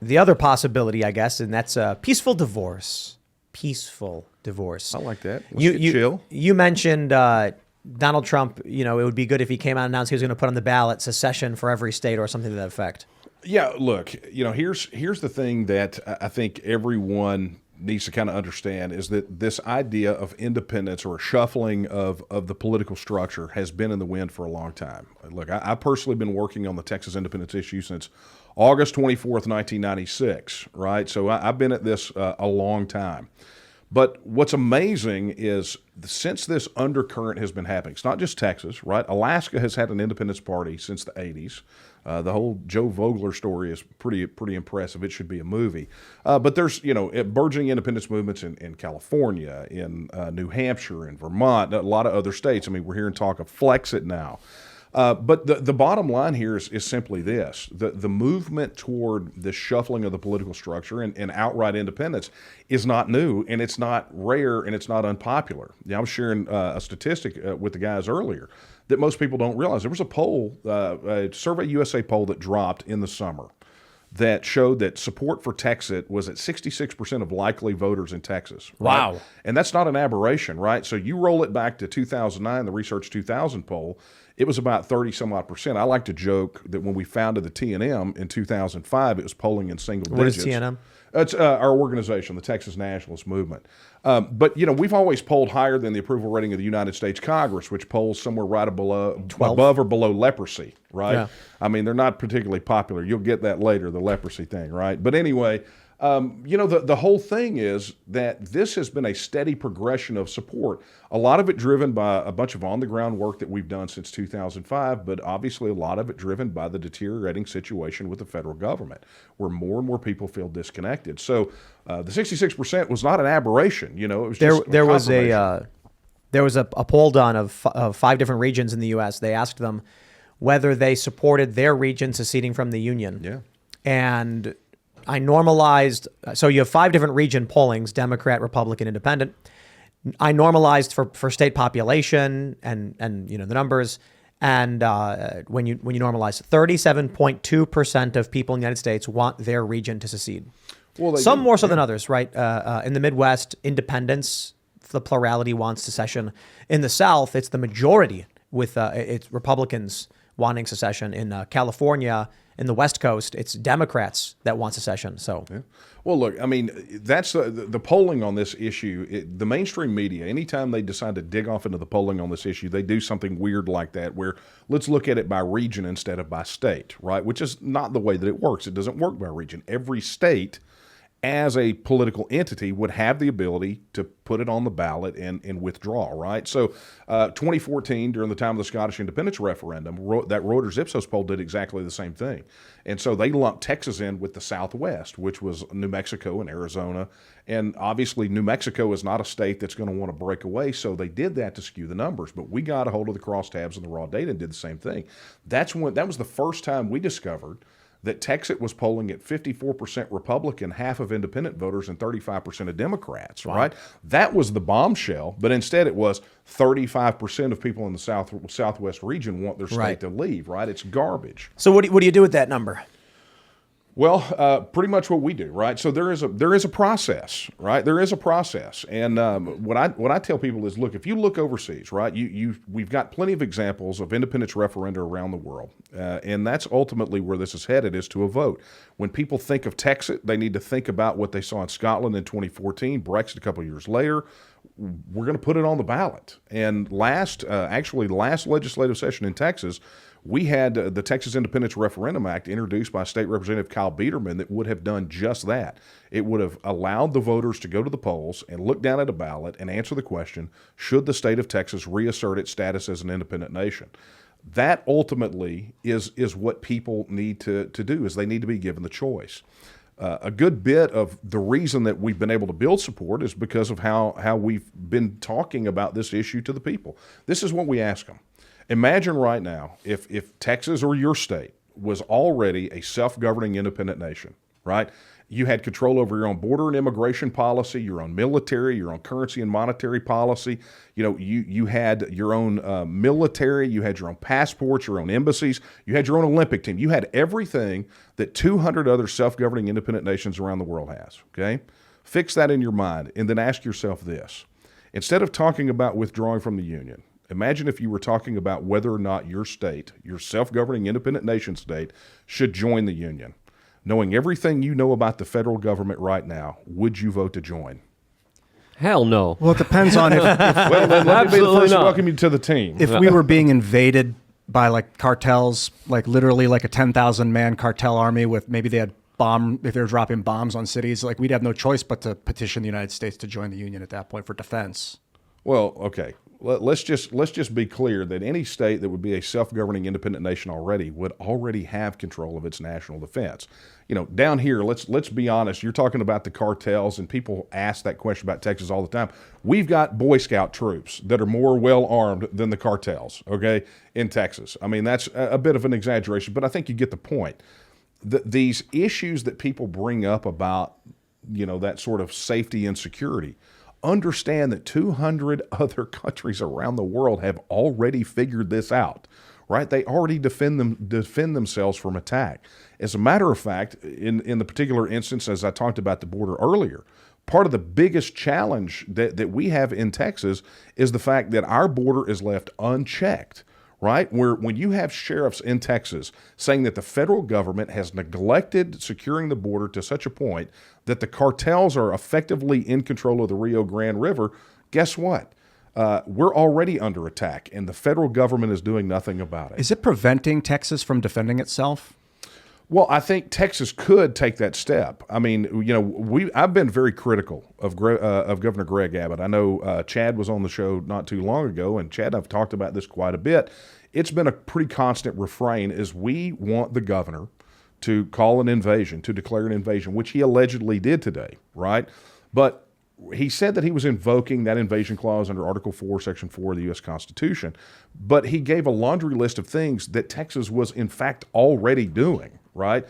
the other possibility, I guess, and that's a peaceful divorce. Peaceful divorce. I like that. Let's get chill. You mentioned Donald Trump, it would be good if he came out and announced he was going to put on the ballot secession for every state or something to that effect. Yeah, look, here's the thing that I think everyone needs to kind of understand is that this idea of independence or a shuffling of the political structure has been in the wind for a long time. Look, I personally been working on the Texas independence issue since August 24th, 1996, right? So I've been at this a long time. But what's amazing is since this undercurrent has been happening, it's not just Texas, right? Alaska has had an independence party since the 80s. The whole Joe Vogler story is pretty impressive. It should be a movie. But there's, burgeoning independence movements in California, in New Hampshire, in Vermont, a lot of other states. I mean, we're hearing talk of Flexit now. But the bottom line here is simply this. The movement toward the shuffling of the political structure and outright independence is not new, and it's not rare, and it's not unpopular. I was sharing a statistic with the guys earlier that most people don't realize. There was a poll, a Survey USA poll that dropped in the summer that showed that support for Texit was at 66% of likely voters in Texas. Right? Wow. And that's not an aberration, right? So you roll it back to 2009, the Research 2000 poll, it was about 30 some odd percent. I like to joke that when we founded the TNM in 2005, it was polling in single digits. What is TNM? It's our organization, the Texas Nationalist Movement. But, we've always polled higher than the approval rating of the United States Congress, which polls somewhere right above or below leprosy, right? Yeah. I mean, they're not particularly popular. You'll get that later, the leprosy thing, right? But anyway, the whole thing is that this has been a steady progression of support. A lot of it driven by a bunch of on-the-ground work that we've done since 2005, but obviously a lot of it driven by the deteriorating situation with the federal government, where more and more people feel disconnected. So the 66% was not an aberration. It was just there was a poll done of 5 different regions in the U.S. They asked them whether they supported their region seceding from the Union. Yeah. And I normalized, so you have 5 different region pollings, Democrat, Republican, Independent. I normalized for state population and the numbers. And when you normalize, 37.2% of people in the United States want their region to secede. Well, Some more so than others, right? In the Midwest, independence, the plurality wants secession. In the South, it's the majority with it's Republicans wanting secession. In California, in the West Coast, it's Democrats that want secession. So, yeah. Well, look, I mean, that's the polling on this issue. The mainstream media, anytime they decide to dig off into the polling on this issue, they do something weird like that, where let's look at it by region instead of by state, right? Which is not the way that it works. It doesn't work by region. Every state, as a political entity, would have the ability to put it on the ballot and withdraw, right? So 2014, during the time of the Scottish independence referendum, that Reuters Ipsos poll did exactly the same thing. And so they lumped Texas in with the Southwest, which was New Mexico and Arizona. And obviously New Mexico is not a state that's going to want to break away, so they did that to skew the numbers. But we got a hold of the crosstabs and the raw data and did the same thing. That was the first time we discovered that Texit was polling at 54% Republican, half of independent voters, and 35% of Democrats, right? That was the bombshell, but instead it was 35% of people in the Southwest region want their state to leave, right? It's garbage. So what do you do with that number? Well, pretty much what we do, right? So there is a process, right? There is a process, and what I tell people is, look, if you look overseas, right, we've got plenty of examples of independence referenda around the world, and that's ultimately where this is headed, is to a vote. When people think of Texit, they need to think about what they saw in Scotland in 2014, Brexit a couple of years later. We're going to put it on the ballot. And last legislative session in Texas, we had the Texas Independence Referendum Act introduced by State Representative Kyle Biederman that would have done just that. It would have allowed the voters to go to the polls and look down at a ballot and answer the question, should the state of Texas reassert its status as an independent nation? That ultimately is what people need to do, is they need to be given the choice. A good bit of the reason that we've been able to build support is because of how we've been talking about this issue to the people. This is what we ask them. Imagine right now if Texas or your state was already a self-governing independent nation, right? You had control over your own border and immigration policy, your own military, your own currency and monetary policy. You had your own military, you had your own passports, your own embassies, you had your own Olympic team. You had everything that 200 other self-governing independent nations around the world has, okay? Fix that in your mind, and then ask yourself this. Instead of talking about withdrawing from the Union, imagine if you were talking about whether or not your state, your self-governing independent nation state, should join the Union. Knowing everything you know about the federal government right now, would you vote to join? Hell no. Well, it depends on if Well, then let me be the Absolutely first to not. welcome you to the team. if we were being invaded by like cartels, like literally like a 10,000 man cartel army with maybe they had if they were dropping bombs on cities, like we'd have no choice but to petition the United States to join the Union at that point for defense. Well, okay. Let's just be clear that any state that would be a self-governing independent nation already would already have control of its national defense. Down here, let's be honest. You're talking about the cartels, and people ask that question about Texas all the time. We've got Boy Scout troops that are more well armed than the cartels, okay, in Texas. I mean, that's a bit of an exaggeration, but I think you get the point. These issues that people bring up about, that sort of safety and security, understand that 200 other countries around the world have already figured this out, right? They already defend themselves from attack. As a matter of fact, in the particular instance, as I talked about the border earlier, part of the biggest challenge that we have in Texas is the fact that our border is left unchecked, right? When you have sheriffs in Texas saying that the federal government has neglected securing the border to such a point that the cartels are effectively in control of the Rio Grande River, guess what? We're already under attack, and the federal government is doing nothing about it. Is it preventing Texas from defending itself? Well, I think Texas could take that step. I mean, I've been very critical of Governor Greg Abbott. I know Chad was on the show not too long ago, and Chad and I've talked about this quite a bit. It's been a pretty constant refrain is we want the governor to call an invasion, to declare an invasion, which he allegedly did today, right? But he said that he was invoking that invasion clause under Article 4, Section 4 of the U.S. Constitution, but he gave a laundry list of things that Texas was in fact already doing, right?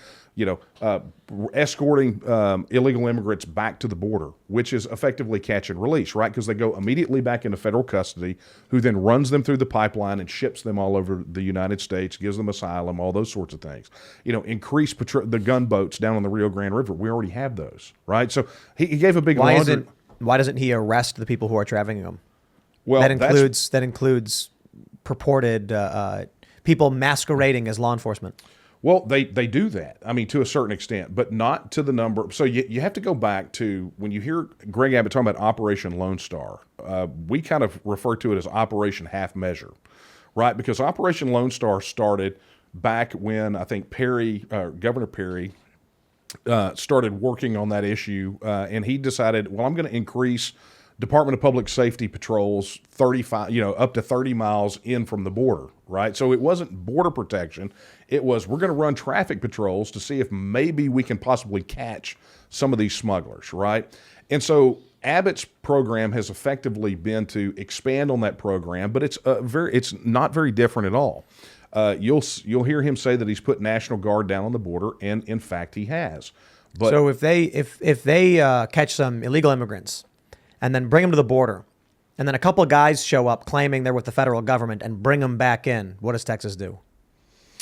Escorting illegal immigrants back to the border, which is effectively catch and release, right? Because they go immediately back into federal custody, who then runs them through the pipeline and ships them all over the United States, gives them asylum, all those sorts of things. Increase the gunboats down on the Rio Grande River. We already have those, right? So he gave a big laundry. Why doesn't he arrest the people who are trafficking them? Well, that includes purported people masquerading as law enforcement. Well, they do that. I mean, to a certain extent, but not to the number. So you have to go back to when you hear Greg Abbott talking about Operation Lone Star. We kind of refer to it as Operation Half Measure, right? Because Operation Lone Star started back when I think Governor Perry started working on that issue, and he decided, well, I'm going to increase Department of Public Safety patrols 35, up to 30 miles in from the border, right? So it wasn't border protection. It was, we're going to run traffic patrols to see if maybe we can possibly catch some of these smugglers, right? And so Abbott's program has effectively been to expand on that program, but it's not very different at all. You'll hear him say that he's put National Guard down on the border, and in fact he has. But so if they catch some illegal immigrants and then bring them to the border, and then a couple of guys show up claiming they're with the federal government and bring them back in, what does Texas do?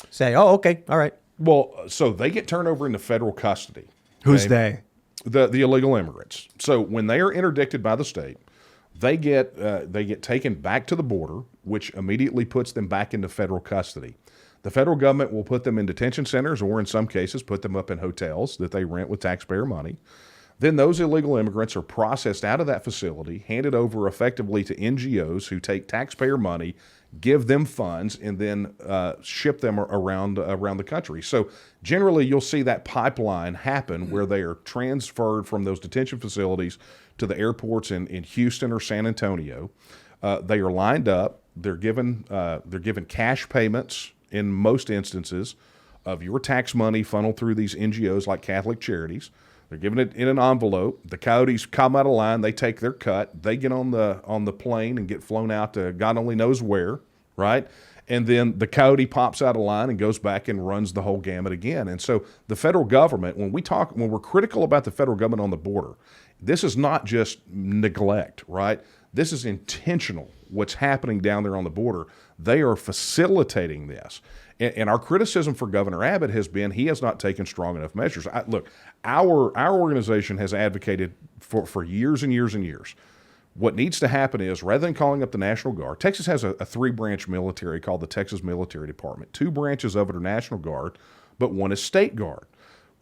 Say, oh, okay, all right. Well, so they get turned over into federal custody. Who's they? The illegal immigrants. So when they are interdicted by the state, they get taken back to the border, which immediately puts them back into federal custody. The federal government will put them in detention centers, or in some cases put them up in hotels that they rent with taxpayer money. Then those illegal immigrants are processed out of that facility, handed over effectively to NGOs who take taxpayer money, give them funds, and then ship them around the country. So generally you'll see that pipeline happen where they are transferred from those detention facilities to the airports in Houston or San Antonio. They are lined up. They're given cash payments in most instances of your tax money funneled through these NGOs like Catholic Charities. They're given it in an envelope. The coyotes come out of line. They take their cut. They get on the plane and get flown out to God only knows where, right? And then the coyote pops out of line and goes back and runs the whole gamut again. And so the federal government, when we're critical about the federal government on the border, this is not just neglect, right? This is intentional, what's happening down there on the border. They are facilitating this. And our criticism for Governor Abbott has been he has not taken strong enough measures. Look, our organization has advocated for years and years and years. What needs to happen is, rather than calling up the National Guard, Texas has a 3-branch military called the Texas Military Department. 2 branches of it are National Guard, but 1 is State Guard.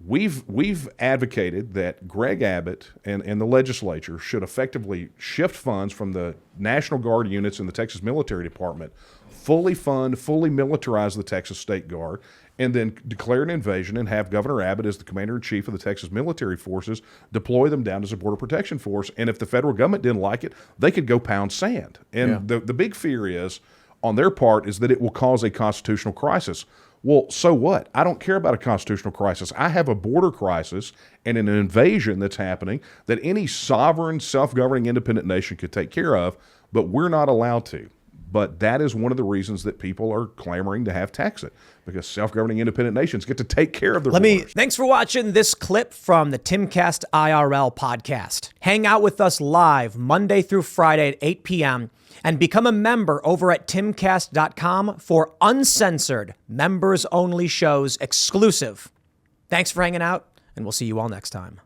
We've advocated that Greg Abbott and the legislature should effectively shift funds from the National Guard units in the Texas Military Department, fully militarize the Texas State Guard, and then declare an invasion and have Governor Abbott, as the commander-in-chief of the Texas military forces, deploy them down as a border protection force. And if the federal government didn't like it, they could go pound sand. And the big fear is, on their part, is that it will cause a constitutional crisis. Well, so what? I don't care about a constitutional crisis. I have a border crisis and an invasion that's happening that any sovereign, self-governing, independent nation could take care of, but we're not allowed to. But that is one of the reasons that people are clamoring to have Texit, because self-governing independent nations get to take care of their borders. Thanks for watching this clip from the Timcast IRL podcast. Hang out with us live Monday through Friday at 8 p.m. and become a member over at timcast.com for uncensored, members-only shows exclusive. Thanks for hanging out, and we'll see you all next time.